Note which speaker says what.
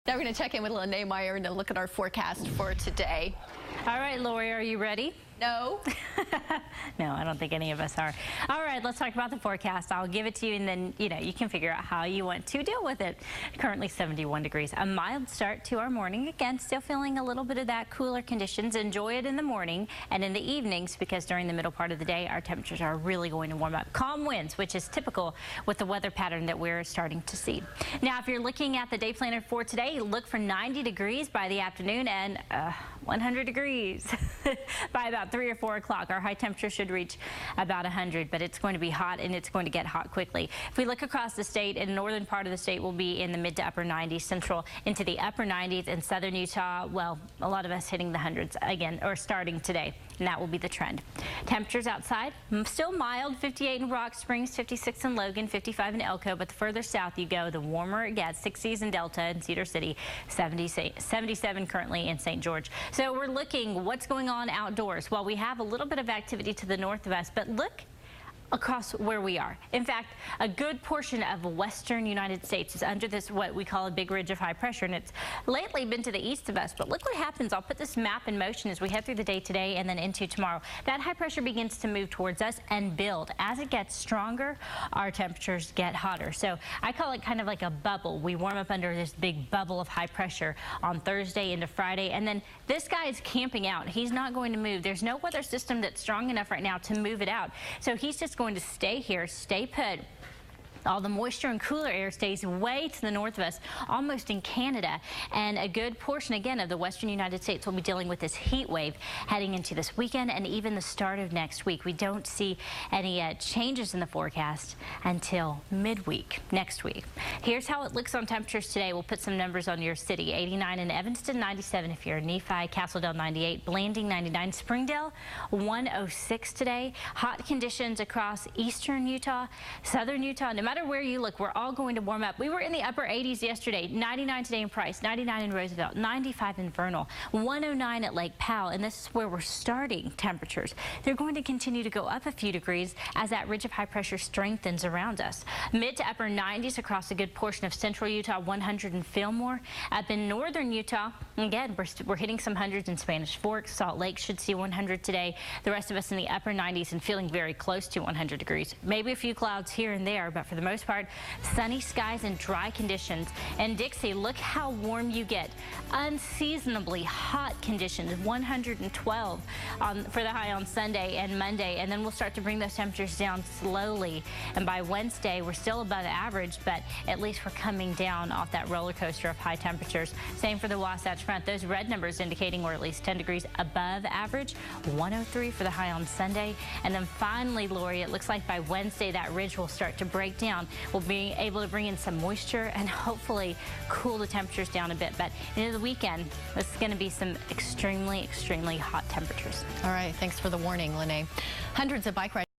Speaker 1: Now we're going to check in with Lynae Miyer and look at our forecast for today.
Speaker 2: All right, Lori, are you ready?
Speaker 1: No.
Speaker 2: No, I don't think any of us are. All right, let's talk about the forecast. I'll give it to you, and then, you can figure out how you want to deal with it. Currently 71 degrees. A mild start to our morning. Again, still feeling a little bit of that cooler conditions. Enjoy it in the morning and in the evenings, because during the middle part of the day, our temperatures are really going to warm up. Calm winds, which is typical with the weather pattern that we're starting to see. Now, if you're looking at the day planner for today, look for 90 degrees by the afternoon and 100 degrees by about 3 or 4 o'clock. Our high temperature should reach about 100, but it's going to be hot, and it's going to get hot quickly. If we look across the state, in the northern part of the state will be in the mid to upper 90s, central into the upper 90s, and southern Utah, well, a lot of us hitting the hundreds again, or starting today, and that will be the trend. Temperatures outside, still mild, 58 in Rock Springs, 56 in Logan, 55 in Elko, but the further south you go, the warmer it gets. 60s in Delta and Cedar City, 77 currently in St. George. So we're looking what's going on outdoors. Well, we have a little bit of activity to the north of us, but look across where we are. In fact, a good portion of western United States is under this, what we call a big ridge of high pressure, and it's lately been to the east of us. But look what happens. I'll put this map in motion as we head through the day today and then into tomorrow. That high pressure begins to move towards us and build. As it gets stronger, our temperatures get hotter. So I call it kind of like a bubble. We warm up under this big bubble of high pressure on Thursday into Friday, and then this guy is camping out. He's not going to move. There's no weather system that's strong enough right now to move it out. So he's just going to stay here, stay put. All the moisture and cooler air stays way to the north of us, almost in Canada. And a good portion, again, of the western United States will be dealing with this heat wave heading into this weekend and even the start of next week. We don't see any changes in the forecast until midweek next week. Here's how it looks on temperatures today. We'll put some numbers on your city. 89 in Evanston, 97 if you're in Nephi, Castledale 98, Blanding 99, Springdale 106 today. Hot conditions across eastern Utah, southern Utah. No matter where you look, we're all going to warm up. We were in the upper 80s yesterday, 99 today in Price, 99 in Roosevelt, 95 in Vernal, 109 at Lake Powell, and this is where we're starting temperatures. They're going to continue to go up a few degrees as that ridge of high pressure strengthens around us. Mid to upper 90s across a good portion of central Utah, 100 in Fillmore. Up in northern Utah, again, we're hitting some hundreds in Spanish Fork. Salt Lake should see 100 today. The rest of us in the upper 90s and feeling very close to 100 degrees. Maybe a few clouds here and there, but for the most part, sunny skies and dry conditions. And Dixie, look how warm you get. Unseasonably hot conditions, 112 for the high on Sunday and Monday, and then we'll start to bring those temperatures down slowly. And by Wednesday, we're still above average, but at least we're coming down off that roller coaster of high temperatures. Same for the Wasatch Front. Those red numbers indicating we're at least 10 degrees above average. 103 for the high on Sunday. And then finally, Lori, it looks like by Wednesday that ridge will start to break down. We'll be able to bring in some moisture and hopefully cool the temperatures down a bit. But into the weekend, this is going to be some extremely, extremely hot temperatures.
Speaker 1: All right. Thanks for the warning, Lynae. Hundreds of bike riders